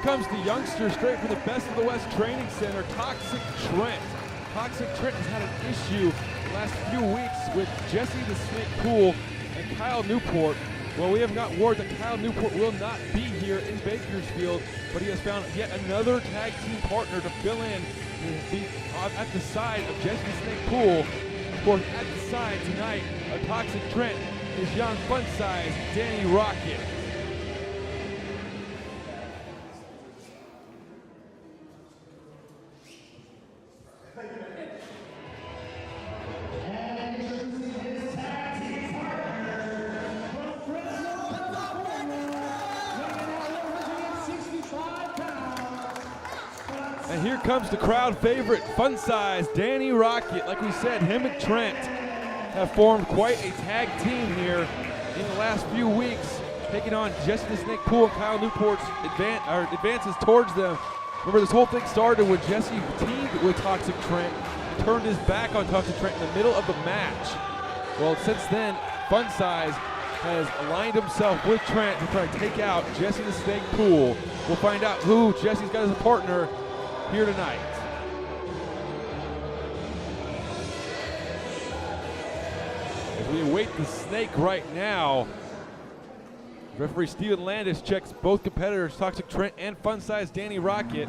comes the youngster straight from the Best of the West Training Center, ToxicTrent. ToxicTrent has had an issue the last few weeks with Jessie the Snake Poole and Kyle Newport. Well, we have got word that Kyle Newport will not be here in Bakersfield, but he has found yet another tag team partner to fill in at the side of Jessie the Snake Poole. Of course, at the side tonight of ToxicTrent is young Funsize Danny Rocket. And here comes the crowd favorite, Funsize, Danny Rocket. Like we said, him and Trent have formed quite a tag team here in the last few weeks, taking on Jessie the Snake Poole and Kyle Newport's advances towards them. Remember, this whole thing started when Jessie teamed with ToxicTrent, turned his back on ToxicTrent in the middle of the match. Well, since then, Funsize has aligned himself with Trent to try to take out Jessie the Snake Poole. We'll find out who Jessie's got as a partner here tonight. As we await the snake right now, referee Steven Landis checks both competitors, ToxicTrent and Funsize Danny Rocket.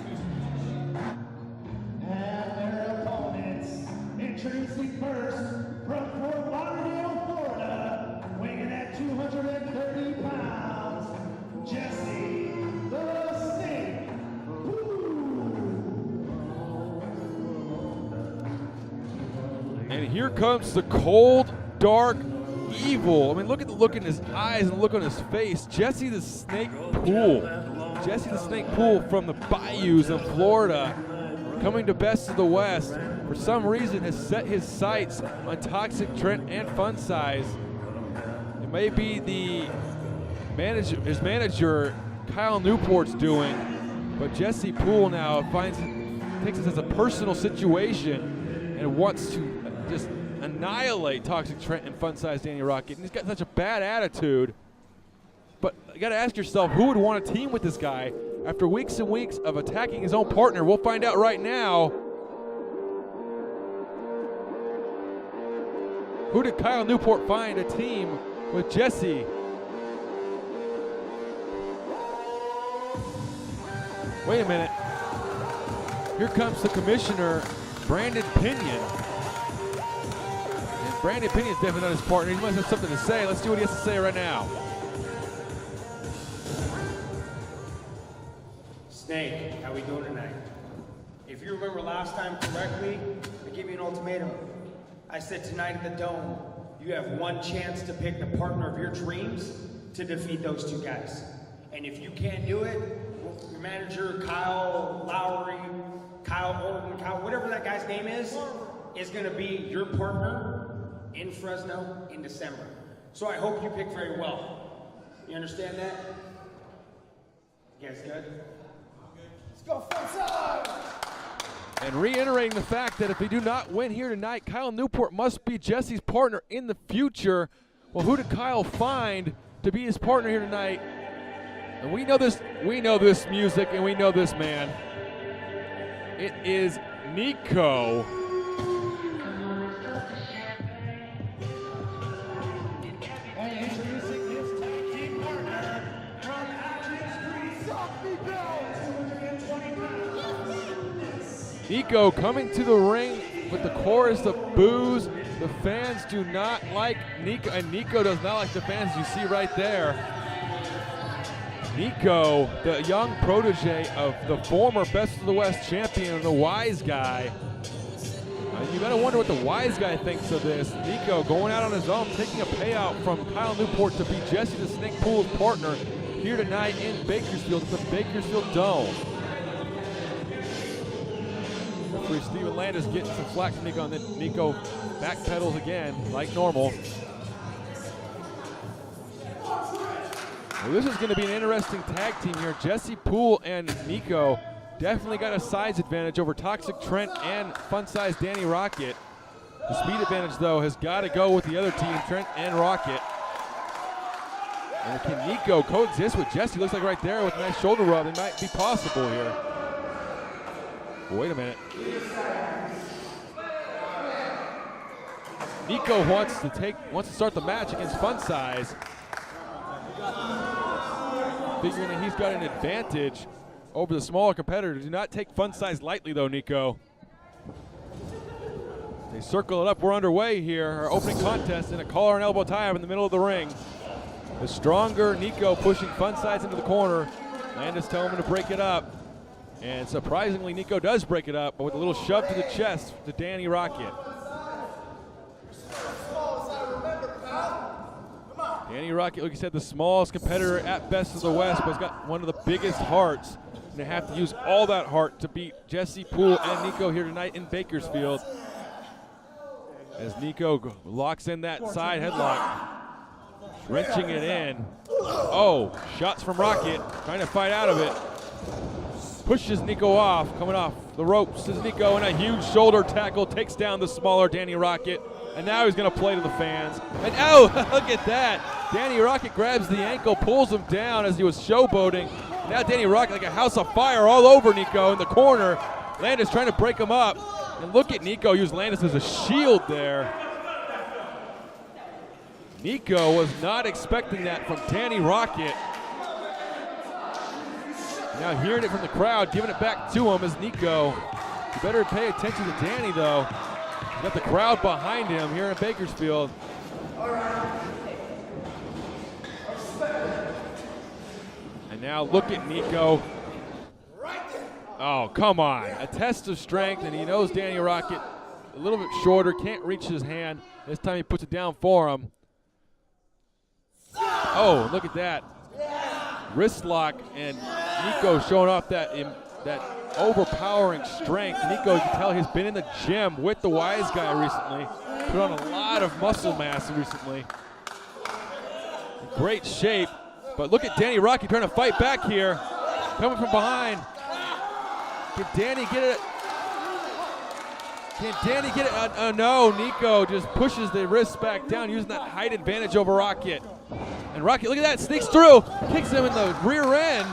And their opponents, introducing first from Fort Lauderdale, Florida, weighing at 230 pounds, Jessie the Snake Poole. And here comes the cold, dark, evil. I mean, look at the look in his eyes and the look on his face. Jessie the Snake Poole. Jessie the Snake Poole from the bayous of Florida, coming to Best of the West. For some reason, has set his sights on ToxicTrent and Funsize. It may be his manager, Kyle Newport's doing, but Jessie Poole now takes this as a personal situation and wants to just annihilate ToxicTrent and Funsize Danny Rocket. And he's got such a bad attitude. But you got to ask yourself, who would want to team with this guy after weeks and weeks of attacking his own partner? We'll find out right now. Who did Kyle Newport find a team with Jessie? Wait a minute. Here comes the commissioner, Brandon Pinion. And Brandon Pinion's definitely not his partner. He must have something to say. Let's see what he has to say right now. Snake, how we doing tonight? If you remember last time correctly, I gave you an ultimatum. I said tonight at the Dome, you have one chance to pick the partner of your dreams to defeat those two guys. And if you can't do it, your manager, Kyle Lowry, Kyle Orton, Kyle, whatever that guy's name is gonna be your partner in Fresno in December. So I hope you pick very well. You understand that? You guys good? Let's go Funsize! And reiterating the fact that if they do not win here tonight, Kyle Newport must be Jessie's partner in the future. Well, who did Kyle find to be his partner here tonight? And we know this music, and we know this man. It is Niko. And introducing his tag team partner from Athens, Greece, Belt, 220 pounds. Niko coming to the ring with the chorus of boos. The fans do not like Niko, and Niko does not like the fans, you see right there. Niko, the young protege of the former Best of the West champion, the Wise Guy. You gotta wonder what the Wise Guy thinks of this. Niko going out on his own, taking a payout from Kyle Newport to be Jessie the Snake Poole's partner here tonight in Bakersfield at the Bakersfield Dome. Referee Steven Landis getting some flack from Niko, and then Niko backpedals again like normal. Well, this is going to be an interesting tag team here. Jessie Poole and Niko definitely got a size advantage over ToxicTrent and Funsize Danny Rocket. The speed advantage, though, has got to go with the other team, Trent and Rocket. And can Niko coexist with Jessie? Looks like right there with a nice shoulder rub. It might be possible here. Wait a minute. Niko wants to start the match against Funsize. Figuring that he's got an advantage over the smaller competitor. Do not take Funsize lightly though, Niko. They circle it up. We're underway here. Our opening contest in a collar and elbow tie up in the middle of the ring. The stronger Niko pushing Funsize into the corner. Landis telling him to break it up. And surprisingly, Niko does break it up, but with a little shove to the chest to Danny Rocket. Danny Rocket, like you said, the smallest competitor at best of the West, but has got one of the biggest hearts. And they have to use all that heart to beat Jessie, Poole, and Niko here tonight in Bakersfield. As Niko locks in that side headlock. Wrenching it in. Oh, shots from Rocket, trying to fight out of it. Pushes Niko off, coming off the ropes is Niko, and a huge shoulder tackle takes down the smaller Danny Rocket. And now he's gonna play to the fans. And oh, look at that. Danny Rocket grabs the ankle, pulls him down as he was showboating. Now Danny Rocket like a house of fire all over Niko in the corner. Landis trying to break him up. And look at Niko use Landis as a shield there. Niko was not expecting that from Danny Rocket. Now hearing it from the crowd, giving it back to him is Niko. You better pay attention to Danny though. He's got the crowd behind him here in Bakersfield. And now look at Niko. Oh, come on. A test of strength, and he knows Danny Rocket a little bit shorter, can't reach his hand. This time he puts it down for him. Oh, look at that. Wrist lock, and Niko showing off that overpowering strength. Niko, you can tell he's been in the gym with the Wise Guy recently. Put on a lot of muscle mass recently. In great shape, but look at Danny Rocket trying to fight back here. Coming from behind. Can Danny get it? Can Danny get it? No, Niko just pushes the wrist back down, using that height advantage over Rocket. And Rocket, look at that, sneaks through, kicks him in the rear end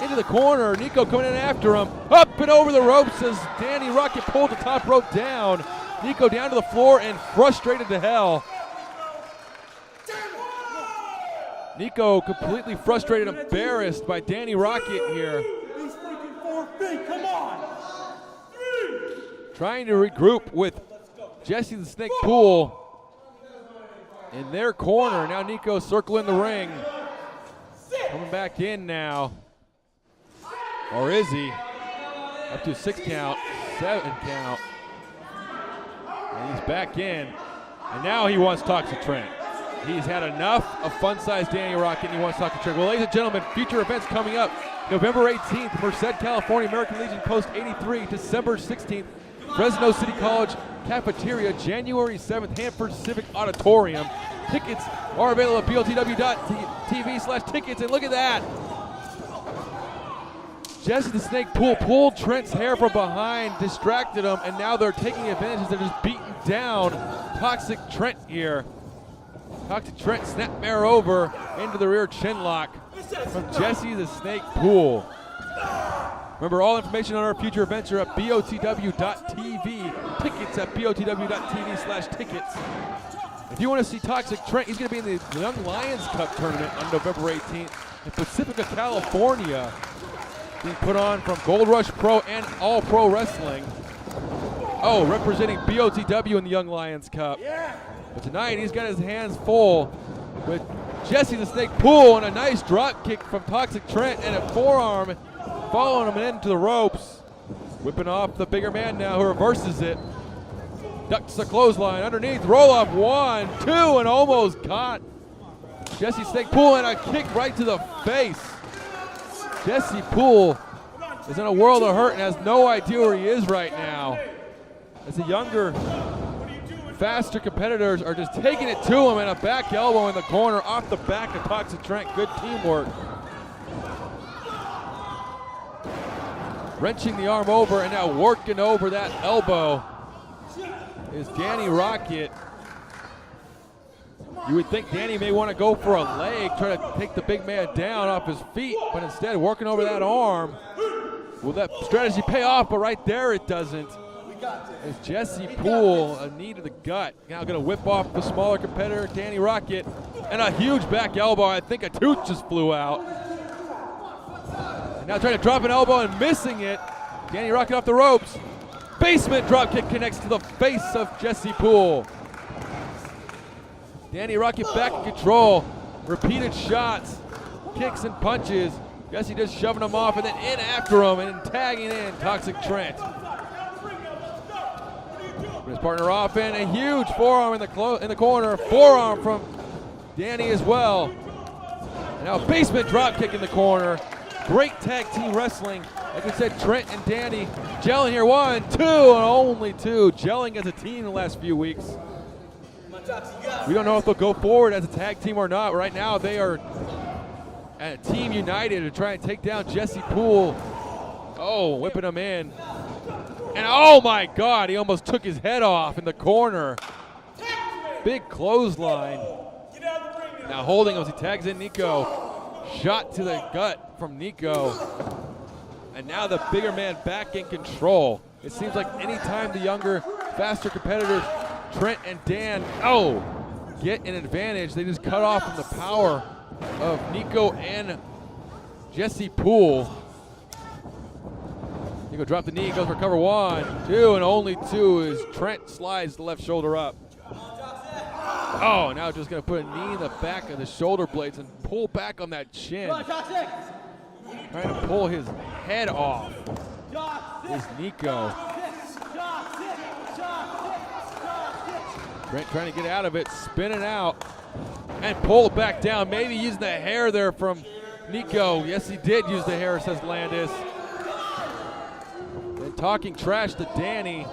into the corner. Niko coming in after him. Up and over the ropes as Danny Rocket pulled the top rope down. Niko down to the floor and frustrated to hell. Niko completely frustrated, embarrassed by Danny Rocket here. He's thinking 4 feet, come on! Trying to regroup with Jessie the Snake Poole in their corner. Now Niko circling the ring. Coming back in now. Or is he? Up to a 6 count, 7 count. And he's back in. And now he wants ToxicTrent. He's had enough of Funsize Danny Rocket, and he wants ToxicTrent. Well, ladies and gentlemen, future events coming up. November 18th, Merced, California, American Legion Post 83. December 16th, Fresno City College Cafeteria. January 7th, Hanford Civic Auditorium. Tickets are available at BOTW.tv/tickets. And look at that. Jessie the Snake Poole pulled Trent's hair from behind, distracted him, and now they're taking advantage. They're just beating down ToxicTrent here. ToxicTrent snapmare over into the rear chin lock from Jessie the Snake Poole. Remember, all information on our future events are at BOTW.tv. Tickets at BOTW.tv/tickets. If you want to see ToxicTrent, he's going to be in the Young Lions Cup tournament on November 18th in Pacifica, California. Being put on from Gold Rush Pro and All Pro Wrestling. Oh, representing BOTW in the Young Lions Cup. But tonight he's got his hands full with Jessie the Snake Poole and a nice drop kick from ToxicTrent and a forearm following him into the ropes. Whipping off the bigger man now who reverses it. Ducks a clothesline underneath, roll up 1, 2, and almost caught. Jessie Snake Poole and a kick right to the face. Jessie Poole is in a world of hurt and has no idea where he is right now. As the younger, faster competitors are just taking it to him, and a back elbow in the corner off the back of ToxicTrent. Good teamwork. Wrenching the arm over and now working over that elbow is Danny Rocket. You would think Danny may want to go for a leg, try to take the big man down off his feet, but instead working over that arm. Will that strategy pay off? But right there it doesn't. As Jessie Poole, a knee to the gut, now going to whip off the smaller competitor, Danny Rocket, and a huge back elbow. I think a tooth just flew out. And now trying to drop an elbow and missing it. Danny Rocket off the ropes. Basement dropkick connects to the face of Jessie Poole. Danny Rocket back in control. Repeated shots, kicks and punches. Jessie just shoving him off and then in after him and tagging in ToxicTrent. His partner off and a huge forearm in the corner. Forearm from Danny as well. And now basement drop kick in the corner. Great tag team wrestling. Like we said, Trent and Danny gelling here. 1, 2, and only 2. Gelling as a team in the last few weeks. We don't know if they'll go forward as a tag team or not. Right now they are a team united to try and take down Jessie Poole. Oh, whipping him in. And oh my God, he almost took his head off in the corner. Big clothesline. Now holding him as he tags in Niko. Shot to the gut from Niko. And now the bigger man back in control. It seems like anytime the younger, faster competitors, Trent and Dan, get an advantage, they just cut off from the power of Niko and Jessie Poole. Niko drop the knee, goes for cover. 1, 2, and only 2 as Trent slides the left shoulder up. Oh, now just gonna put a knee in the back of the shoulder blades and pull back on that chin. Trying to pull his head off is Niko. Trent trying to get out of it, spinning out, and pulled back down. Maybe using the hair there from Niko. Yes, he did use the hair, says Landis. And talking trash to Danny.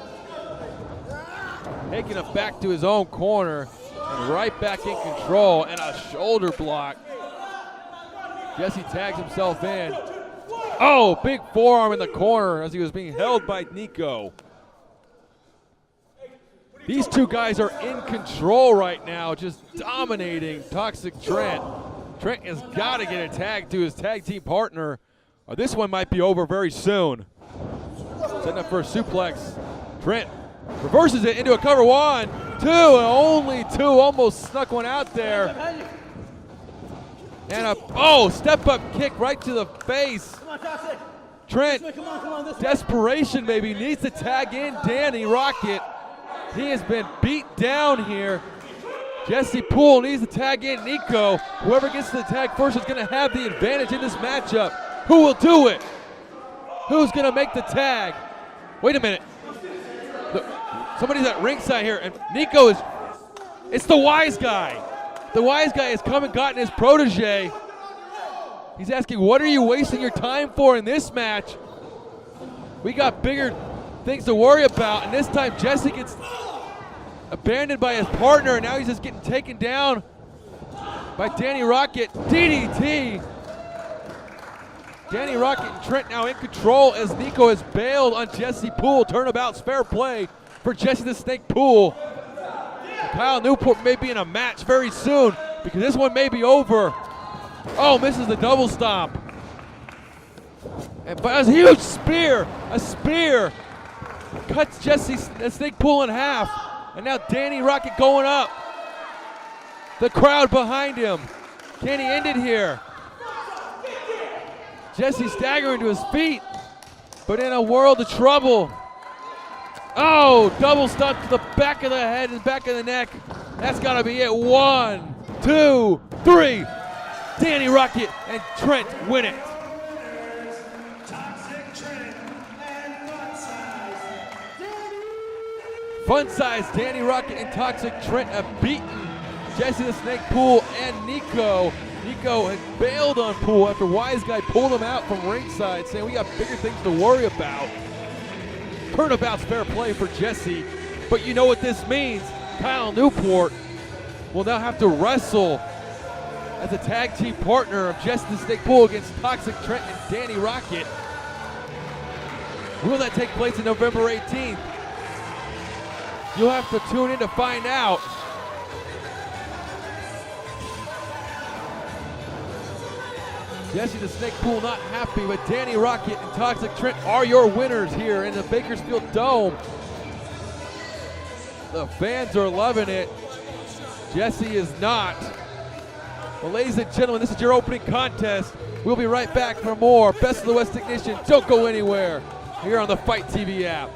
Taking him back to his own corner. And right back in control, and a shoulder block. Jessie tags himself in. Oh, big forearm in the corner as he was being held by Niko. These two guys are in control right now, just dominating ToxicTrent. Trent has got to get a tag to his tag team partner, or this one might be over very soon. Setting up for a suplex. Trent reverses it into a cover. 1, 2, and only 2. Almost snuck one out there. And a step-up kick right to the face. Trent, desperation maybe, needs to tag in Danny Rocket. He has been beat down here. Jessie Poole needs to tag in Niko. Whoever gets to the tag first is going to have the advantage in this matchup. Who will do it? Who's going to make the tag? Wait a minute. Somebody's at ringside here, and Niko is, it's the wise guy. The wise guy has come and gotten his protege. He's asking, what are you wasting your time for in this match? We got bigger things to worry about, and this time Jessie gets abandoned by his partner, and now he's just getting taken down by Danny Rocket. DDT. Danny Rocket and Trent now in control as Niko has bailed on Jessie Poole. Turnabout's fair play for Jessie the Snake Poole. Kyle Newport may be in a match very soon because this one may be over. Oh, misses the double stomp. But a huge spear, a spear, cuts Jessie the Snake Poole in half. And now Danny Rocket going up. The crowd behind him. Can he end it here? Jessie staggering to his feet, but in a world of trouble. Oh, double stomp to the back of the head and back of the neck. That's gotta be it. 1, 2, 3. Danny Rocket and Trent win it. Funsize, Danny Rocket and ToxicTrent have beaten Jessie the Snake Poole and Niko. Niko had bailed on Poole after Wise Guy pulled him out from ringside, saying we got bigger things to worry about. Turnabout's fair play for Jessie, but you know what this means. Kyle Newport will now have to wrestle as a tag team partner of Jessie the Snake Poole against ToxicTrent and Danny Rocket. Will that take place on November 18th? You'll have to tune in to find out. Jessie the Snake Poole not happy, but Danny Rocket and Toxic Trent are your winners here in the Bakersfield Dome. The fans are loving it. Jessie is not. Well, ladies and gentlemen, this is your opening contest. We'll be right back for more Best of the West Ignition. Don't go anywhere here on the Fight TV app.